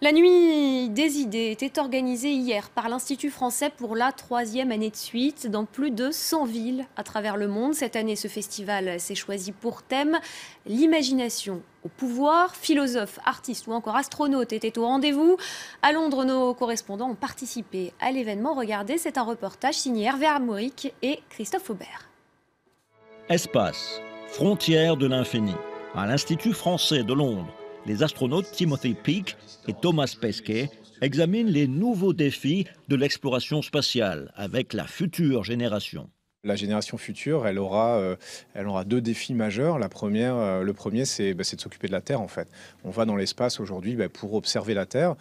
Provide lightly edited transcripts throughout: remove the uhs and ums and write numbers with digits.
La nuit des idées était organisée hier par l'Institut français pour la 3e année de suite dans plus de 100 villes à travers le monde. Cette année, ce festival s'est choisi pour thème l'imagination au pouvoir. Philosophes, artistes ou encore astronautes étaient au rendez-vous. À Londres, nos correspondants ont participé à l'événement. Regardez, c'est un reportage signé Hervé Armoric et Christophe Aubert. Espace, frontière de l'infini. À l'Institut français de Londres, les astronautes Timothy Peake et Thomas Pesquet examinent les nouveaux défis de l'exploration spatiale avec la future génération. La génération future, elle aura deux défis majeurs. Le premier, c'est de s'occuper de la Terre en fait. On va dans l'espace aujourd'hui pour observer la Terre,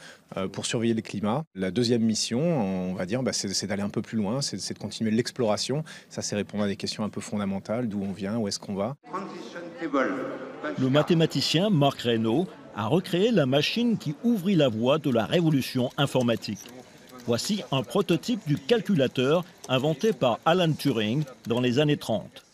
pour surveiller le climat. La deuxième mission, on va dire, c'est d'aller un peu plus loin, c'est de continuer l'exploration. Ça, c'est répondre à des questions un peu fondamentales, d'où on vient, où est-ce qu'on va. Le mathématicien Marc Raynaud a recréé la machine qui ouvrit la voie de la révolution informatique. Voici un prototype du calculateur inventé par Alan Turing dans les années 30.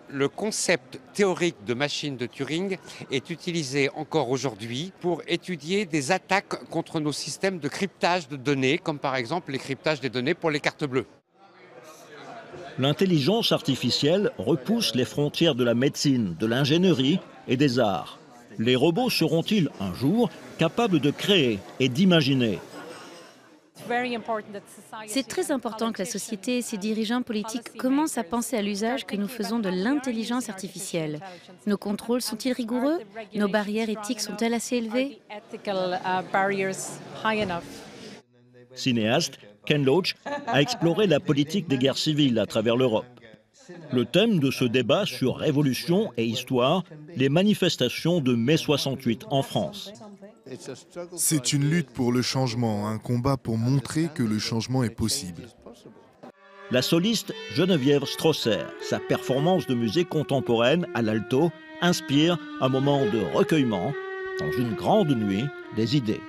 Le concept théorique de machine de Turing est utilisé encore aujourd'hui pour étudier des attaques contre nos systèmes de cryptage de données, comme par exemple les cryptages des données pour les cartes bleues. L'intelligence artificielle repousse les frontières de la médecine, de l'ingénierie et des arts. Les robots seront-ils un jour capables de créer et d'imaginer ? C'est très important que la société et ses dirigeants politiques commencent à penser à l'usage que nous faisons de l'intelligence artificielle. Nos contrôles sont-ils rigoureux? Nos barrières éthiques sont-elles assez élevées? Cinéaste, Ken Loach a exploré la politique des guerres civiles à travers l'Europe. Le thème de ce débat sur révolution et histoire, les manifestations de mai 68 en France. C'est une lutte pour le changement, un combat pour montrer que le changement est possible. La soliste Geneviève Strosser, sa performance de musique contemporaine à l'alto, inspire un moment de recueillement dans une grande nuit des idées.